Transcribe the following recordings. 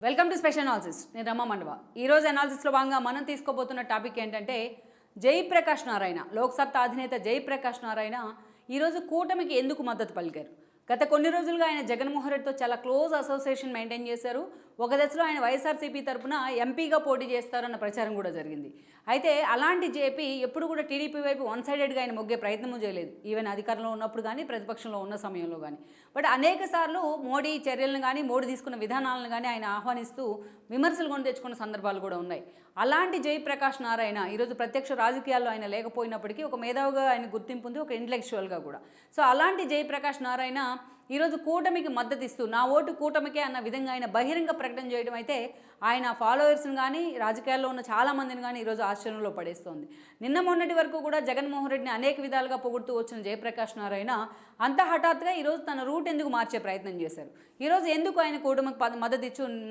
Welcome to special analysis. నేను రమా మండవ. ఈరోజు అనాలిసిస్లో భాగంగా మనం తీసుకోబోతున్న టాపిక్ ఏంటంటే జయప్రకాష్ నారాయణ, లోక్సత్తా అధినేత జయప్రకాష్ నారాయణ ఈరోజు కూటమికి ఎందుకు మద్దతు పలికారు. గత కొన్ని రోజులుగా ఆయన జగన్మోహన్ రెడ్డితో చాలా క్లోజ్ అసోసియేషన్ మెయింటైన్ చేశారు. ఒక దశలో ఆయన వైఎస్ఆర్సీపీ తరఫున ఎంపీగా పోటీ చేస్తారన్న ప్రచారం కూడా జరిగింది. అయితే అలాంటి జేపీ ఎప్పుడు కూడా టీడీపీ వైపు వన్ సైడెడ్గా ఆయన మొగ్గే ప్రయత్నము చేయలేదు, ఈవెన్ అధికారంలో ఉన్నప్పుడు కానీ ప్రతిపక్షంలో ఉన్న సమయంలో కానీ. బట్ అనేక సార్లు మోడీ చర్యలను కానీ మోడీ తీసుకున్న విధానాలను కానీ ఆయన ఆహ్వానిస్తూ విమర్శలు కొని తెచ్చుకున్న సందర్భాలు కూడా ఉన్నాయి. అలాంటి జయప్రకాష్ నారాయణ ఈరోజు ప్రత్యక్ష రాజకీయాల్లో ఆయన లేకపోయినప్పటికీ ఒక మేధావిగా ఆయన గుర్తింపు ఉంది, ఒక ఇంటలెక్చువల్గా కూడా. సో అలాంటి జయప్రకాష్ నారాయణ ఈరోజు కూటమికి మద్దతు ఇస్తూ నా ఓటు కూటమికే అన్న విధంగా ఆయన బహిరంగ ప్రకటన చేయడం అయితే ఆయన ఫాలోవర్స్ని కానీ రాజకీయాల్లో ఉన్న చాలామందిని కానీ ఈరోజు ఆశ్చర్యంలో పడేస్తోంది. నిన్న మొన్నటి వరకు కూడా జగన్మోహన్ రెడ్డిని అనేక విధాలుగా పొగుడుతూ వచ్చిన జయప్రకాష్ నారాయణ అంత హఠాత్తుగా ఈరోజు తన రూట్ ఎందుకు మార్చే ప్రయత్నం చేశారు. ఈరోజు ఎందుకు ఆయన కూటమికి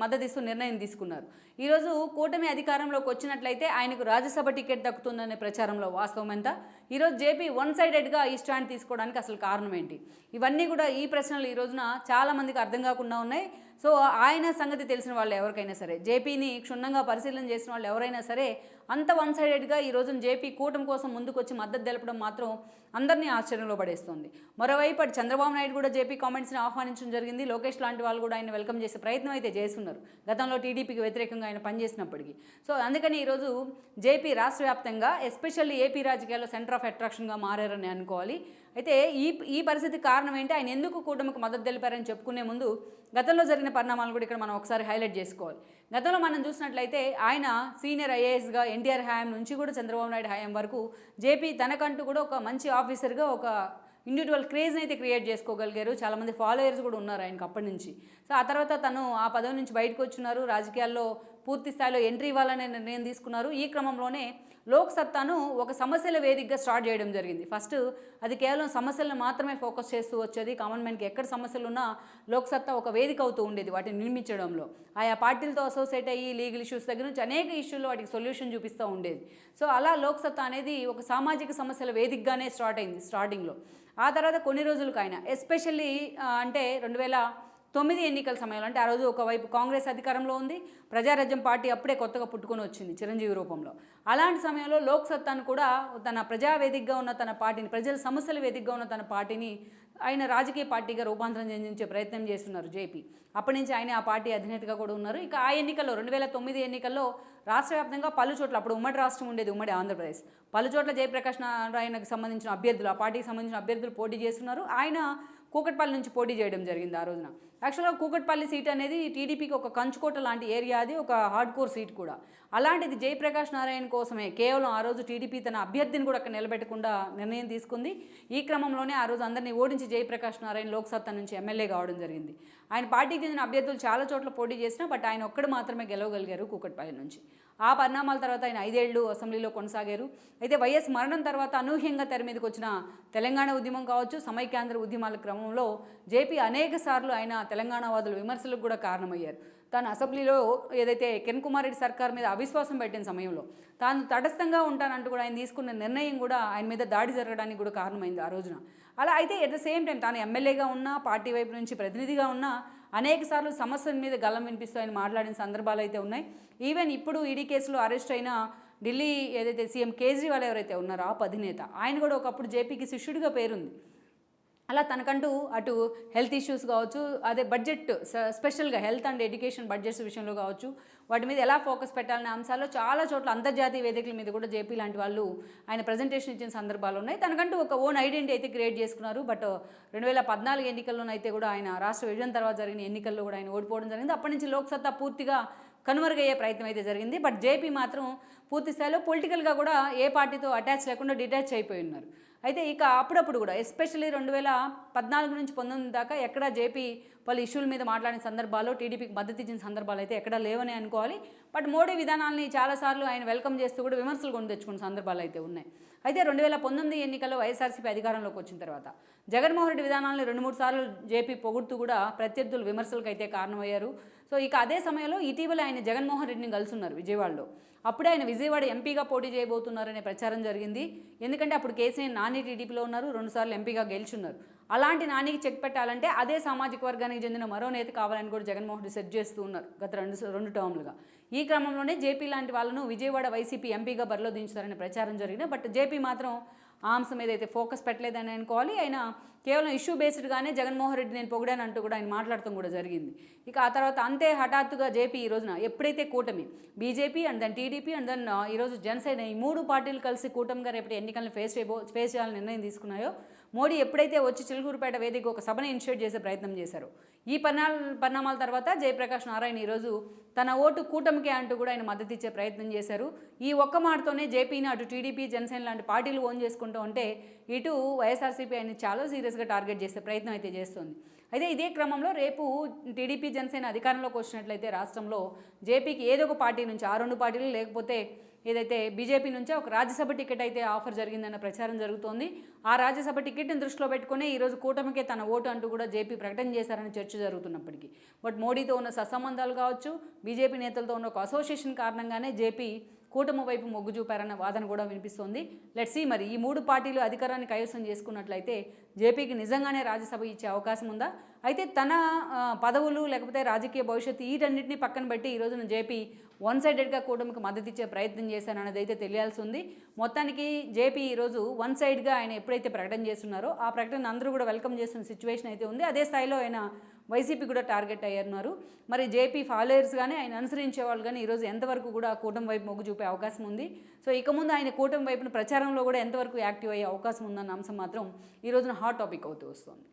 మద్దతిస్తూ నిర్ణయం తీసుకున్నారు. ఈరోజు కూటమి అధికారంలోకి వచ్చినట్లయితే ఆయనకు రాజ్యసభ టికెట్ దక్కుతుందనే ప్రచారంలో వాస్తవం ఎంత. ఈరోజు జేపీ వన్ సైడెడ్గా ఈ స్టాండ్ తీసుకోవడానికి అసలు కారణం ఏంటి. ఇవన్నీ కూడా ఈ ప్రశ్నలు ఈ రోజున చాలామందికి అర్థం కాకుండా ఉన్నాయి. సో ఆయన సంగతి తెలిసిన వాళ్ళు ఎవరికైనా సరే, జేపీని క్షుణ్ణంగా పరిశీలన చేసిన వాళ్ళు ఎవరైనా సరే అంత వన్ సైడెడ్గా ఈ రోజున జేపీ కూటమి కోసం ముందుకొచ్చి మద్దతు తెలపడం మాత్రం అందరినీ ఆశ్చర్యంలో పడేస్తుంది. మరోవైపు అటు చంద్రబాబు నాయుడు కూడా జేపీ కామెంట్స్ని ఆహ్వానించడం జరిగింది. లోకేష్ లాంటి వాళ్ళు కూడా ఆయన వెల్కమ్ చేసే ప్రయత్నం అయితే చేస్తున్నారు, గతంలో టీడీపీకి వ్యతిరేకంగా ఆయన పనిచేసినప్పటికీ. సో అందుకని ఈరోజు జేపీ రాష్ట్ర వ్యాప్తంగా ఎస్పెషల్లీ ఏపీ రాజకీయాల్లో సెంటర్ ఆఫ్ అట్రాక్షన్గా మారారని అనుకోవాలి. అయితే ఈ పరిస్థితికి కారణం ఏంటి, ఆయన ఎందుకు కూటమికి మద్దతు తెలిపారని చెప్పుకునే ముందు గతంలో జరిగిన పరిణామాలు కూడా ఇక్కడ మనం ఒకసారి హైలైట్ చేసుకోవాలి. గతంలో మనం చూసినట్లయితే ఆయన సీనియర్ ఐఏఎస్గా ఎన్టీఆర్ హయాం నుంచి కూడా చంద్రబాబు నాయుడు హయాం వరకు జేపీ తనకంటూ కూడా ఒక మంచి ఆఫీసర్గా ఒక ఇండివిజువల్ క్రేజ్ని అయితే క్రియేట్ చేసుకోగలిగారు. చాలామంది ఫాలోయర్స్ కూడా ఉన్నారు ఆయనకు అప్పటి నుంచి. సో ఆ తర్వాత తను ఆ పదవి నుంచి బయటకు వచ్చున్నారు, రాజకీయాల్లో పూర్తి స్థాయిలో ఎంట్రీ ఇవ్వాలనే నిర్ణయం తీసుకున్నారు. ఈ క్రమంలోనే లోక్సత్తాను ఒక సమస్యల వేదికగా స్టార్ట్ చేయడం జరిగింది. ఫస్ట్ అది కేవలం సమస్యలను మాత్రమే ఫోకస్ చేస్తూ వచ్చేది. కామన్ మ్యాన్కి ఎక్కడ సమస్యలు ఉన్నా లోక్సత్తా ఒక వేదిక అవుతూ ఉండేది వాటిని నిర్మించడంలో. ఆయా పార్టీలతో అసోసియేట్ అయ్యి లీగల్ ఇష్యూస్ దగ్గర నుంచి అనేక ఇష్యూల్లో వాటికి సొల్యూషన్ చూపిస్తూ ఉండేది. సో అలా లోక్సత్తా అనేది ఒక సామాజిక సమస్యల వేదికగానే స్టార్ట్ అయింది స్టార్టింగ్లో. ఆ తర్వాత కొన్ని రోజులకు ఆయన ఎస్పెషల్లీ అంటే 2009 ఎన్నికల సమయంలో, అంటే ఆ రోజు ఒకవైపు కాంగ్రెస్ అధికారంలో ఉంది, ప్రజారాజ్యం పార్టీ అప్పుడే కొత్తగా పుట్టుకొని వచ్చింది చిరంజీవి రూపంలో. అలాంటి సమయంలో లోక్సత్తాను కూడా తన ప్రజావేదికగా ఉన్న తన పార్టీని, ప్రజల సమస్యల వేదికగా ఉన్న తన పార్టీని ఆయన రాజకీయ పార్టీగా రూపాంతరం చెందించే ప్రయత్నం చేస్తున్నారు జేపీ. అప్పటి నుంచి ఆయన ఆ పార్టీ అధినేతగా కూడా ఉన్నారు. ఇక ఆ ఎన్నికల్లో 2009 ఎన్నికల్లో రాష్ట్ర వ్యాప్తంగా పలు చోట్ల, అప్పుడు ఉమ్మడి రాష్ట్రం ఉండేది, ఉమ్మడి ఆంధ్రప్రదేశ్, పలు చోట్ల జయప్రకాష్ నారాయణకు సంబంధించిన అభ్యర్థులు, ఆ పార్టీకి సంబంధించిన అభ్యర్థులు పోటీ చేస్తున్నారు. ఆయన కూకట్పల్లి నుంచి పోటీ చేయడం జరిగింది ఆ రోజున. యాక్చువల్గా కూకట్పల్లి సీట్ అనేది టీడీపీకి ఒక కంచుకోట లాంటి ఏరియా, అది ఒక హార్డ్ కోర్ సీట్ కూడా. అలాంటిది జయప్రకాష్ నారాయణ కోసమే కేవలం ఆ రోజు టీడీపీ తన అభ్యర్థిని కూడా అక్కడ నిలబెట్టకుండా నిర్ణయం తీసుకుంది. ఈ క్రమంలోనే ఆ రోజు అందరినీ ఓడించి జయప్రకాష్ నారాయణ లోక్సత్తా నుంచి ఎమ్మెల్యే కావడం జరిగింది. ఆయన పార్టీకి చెందిన అభ్యర్థులు చాలా చోట్ల పోటీ చేసినా బట్ ఆయన ఒక్కడు మాత్రమే గెలవగలిగారు కూకట్పల్లి నుంచి. ఆ పరిణామాల తర్వాత ఆయన 5 ఏళ్ళు అసెంబ్లీలో కొనసాగారు. అయితే వైఎస్ మరణం తర్వాత అనూహ్యంగా తెర మీదకి వచ్చిన తెలంగాణ ఉద్యమం కావచ్చు, సమైక్యాంధ్ర ఉద్యమాల క్రమంలో జేపీ అనేక సార్లు ఆయన తెలంగాణవాదుల విమర్శలకు కూడా కారణమయ్యారు. తాను అసెంబ్లీలో ఏదైతే కిరణ్ కుమార్ రెడ్డి సర్కార్ మీద అవిశ్వాసం పెట్టిన సమయంలో తాను తటస్థంగా ఉంటానంటూ కూడా ఆయన తీసుకున్న నిర్ణయం కూడా ఆయన మీద దాడి జరగడానికి కూడా కారణమైంది ఆ రోజున. అలా అయితే ఎట్ ద సేమ్ టైం తాను ఎమ్మెల్యేగా ఉన్నా, పార్టీ వైపు నుంచి ప్రతినిధిగా ఉన్నా అనేక సార్లు సమస్యల మీద గలం వినిపిస్తూ ఆయన మాట్లాడిన సందర్భాలు అయితే ఉన్నాయి. ఈవెన్ ఇప్పుడు ఈడీ కేసులో అరెస్ట్ అయిన ఢిల్లీ ఏదైతే సీఎం కేజ్రీవాల్ ఎవరైతే ఉన్నారో ఆ అధినేత, ఆయన కూడా ఒకప్పుడు జేపీకి శిష్యుడిగా పేరుంది. అలా తనకంటూ అటు హెల్త్ ఇష్యూస్ కావచ్చు, అదే బడ్జెట్ స్పెషల్గా హెల్త్ అండ్ ఎడ్యుకేషన్ బడ్జెట్స్ విషయంలో కావచ్చు, వాటి మీద ఎలా ఫోకస్ పెట్టాలనే అంశాల్లో చాలా చోట్ల అంతర్జాతీయ వేదికల మీద కూడా జేపీ లాంటి వాళ్ళు ఆయన ప్రజెంటేషన్ ఇచ్చిన సందర్భాలు ఉన్నాయి. తనకంటూ ఒక ఓన్ ఐడెంటిటీ అయితే క్రియేట్ చేసుకున్నారు. బట్ 2014 ఎన్నికల్లోనైతే కూడా ఆయన రాష్ట్ర విభజన తర్వాత జరిగిన ఎన్నికల్లో కూడా ఆయన ఓడిపోవడం జరిగింది. అప్పటి నుంచి లోక్సత్తా పూర్తిగా కనుమరుగయ్యే ప్రయత్నం అయితే జరిగింది. బట్ జేపీ మాత్రం పూర్తి స్థాయిలో పొలిటికల్గా కూడా ఏ పార్టీతో అటాచ్ లేకుండా డిటాచ్ అయిపోయి ఉన్నారు. అయితే ఇక అప్పుడప్పుడు కూడా ఎస్పెషల్లీ 2014 నుంచి 2019 దాకా ఎక్కడా జేపీ పలు ఇష్యూల మీద మాట్లాడిన సందర్భాల్లో టీడీపీకి మద్దతు ఇచ్చిన సందర్భాలు అయితే ఎక్కడా లేవని అనుకోవాలి. బట్ మోడీ విధానాలని చాలాసార్లు ఆయన వెల్కమ్ చేస్తూ కూడా విమర్శలు కొని తెచ్చుకున్న సందర్భాలు అయితే ఉన్నాయి. అయితే 2019 ఎన్నికల్లో వైఎస్ఆర్సీపీ అధికారంలోకి వచ్చిన తర్వాత జగన్మోహన్ రెడ్డి విధానాలను 2-3 సార్లు జేపీ పొగుడుతూ కూడా ప్రత్యర్థులు విమర్శలకు అయితే కారణమయ్యారు. సో ఇక అదే సమయంలో ఇటీవల ఆయన జగన్మోహన్ రెడ్డిని కలుసున్నారు విజయవాడలో. అప్పుడే ఆయన విజయవాడ ఎంపీగా పోటీ చేయబోతున్నారనే ప్రచారం జరిగింది. ఎందుకంటే అప్పుడు కేసీఆర్ నాని టీడీపీలో ఉన్నారు, 2 సార్లు ఎంపీగా గెలుచున్నారు. అలాంటి నానికి చెక్ పెట్టాలంటే అదే సామాజిక వర్గానికి చెందిన మరో నేత కావాలని కూడా జగన్మోహన్ రెడ్డి సెట్ చేస్తూ ఉన్నారు గత రెండు టర్మ్లుగా. ఈ క్రమంలోనే జేపీ లాంటి వాళ్ళను విజయవాడ వైసీపీ ఎంపీగా బరిలో దించుతారనే ప్రచారం జరిగిన. బట్ జేపీ మాత్రం ఆ అంశం మీద అయితే ఫోకస్ పెట్టలేదని అనుకోవాలి. ఆయన కేవలం ఇష్యూ బేస్డ్గానే జగన్మోహన్ రెడ్డి నేను పొగిడాను అంటూ కూడా ఆయన మాట్లాడటం కూడా జరిగింది. ఇక ఆ తర్వాత అంతే హఠాత్తుగా జేపీ ఈ రోజున ఎప్పుడైతే కూటమి BJP and then TDP and then ఈరోజు జనసేన ఈ 3 పార్టీలు కలిసి కూటమిగా రేపటి ఎన్నికలను ఫేస్ చేయాలని నిర్ణయం తీసుకున్నాయో, మోడీ ఎప్పుడైతే వచ్చి చిలుకూరుపేట వేదిక ఒక సభను ఇనిషియేట్ చేసే ప్రయత్నం చేశారు. ఈ పరిణామాల తర్వాత జయప్రకాష్ నారాయణ ఈరోజు తన ఓటు కూటమికే అంటూ కూడా ఆయన మద్దతు ఇచ్చే ప్రయత్నం చేశారు. ఈ ఒక్క మాటతోనే జేపీని అటు టీడీపీ జనసేన లాంటి పార్టీలు ఓన్ చేసుకుంటూ ఉంటే ఇటు వైఎస్ఆర్సీపీ ఆయన చాలా సీరియస్గా టార్గెట్ చేసే ప్రయత్నం అయితే చేస్తుంది. అయితే ఇదే క్రమంలో రేపు టీడీపీ జనసేన అధికారంలోకి వచ్చినట్లయితే రాష్ట్రంలో జేపీకి ఏదో ఒక పార్టీ నుంచి ఆ 2 పార్టీలు లేకపోతే ఏదైతే బీజేపీ నుంచే ఒక రాజ్యసభ టికెట్ అయితే ఆఫర్ జరిగిందన్న ప్రచారం జరుగుతోంది. ఆ రాజ్యసభ టికెట్ని దృష్టిలో పెట్టుకుని ఈరోజు కూటమికే తన ఓటు అంటూ కూడా జేపీ ప్రకటన చేశారని చర్చ జరుగుతున్నప్పటికీ, బట్ మోడీతో ఉన్న సత్సంబంధాలు కావచ్చు, బీజేపీ నేతలతో ఉన్న ఒక అసోసియేషన్ కారణంగానే జేపీ కూటమి వైపు మొగ్గు చూపారన్న వాదన కూడా వినిపిస్తోంది. లెట్స్ సీ మరి ఈ 3 పార్టీలు అధికారాన్ని కైవసం చేసుకున్నట్లయితే జేపీకి నిజంగానే రాజ్యసభ ఇచ్చే అవకాశం ఉందా? అయితే తన పదవులు లేకపోతే రాజకీయ భవిష్యత్తు వీటన్నిటిని పక్కన పెట్టి ఈ రోజున జేపీ వన్ సైడెడ్గా కూటమికి మద్దతు ఇచ్చే ప్రయత్నం చేశారన్నది అయితే తెలియాల్సి ఉంది. మొత్తానికి జేపీ ఈరోజు వన్ సైడ్గా ఆయన ఎప్పుడైతే ప్రకటన చేస్తున్నారో ఆ ప్రకటన అందరూ కూడా వెల్కమ్ చేస్తున్న సిచ్యువేషన్ అయితే ఉంది. అదే స్థాయిలో ఆయన వైసీపీ కూడా టార్గెట్ అయ్యారు. మరి జేపీ ఫాలోయర్స్ కానీ ఆయన అనుసరించే వాళ్ళు కానీ ఈరోజు ఎంతవరకు కూడా కూటమి వైపు మొగ్గు చూపే అవకాశం ఉంది. సో ఇక ముందు ఆయన కూటమి వైపున ప్రచారంలో కూడా ఎంతవరకు యాక్టివ్ అయ్యే అవకాశం ఉందన్న అంశం మాత్రం ఈ రోజున హాట్ టాపిక్ అవుతూ వస్తుంది.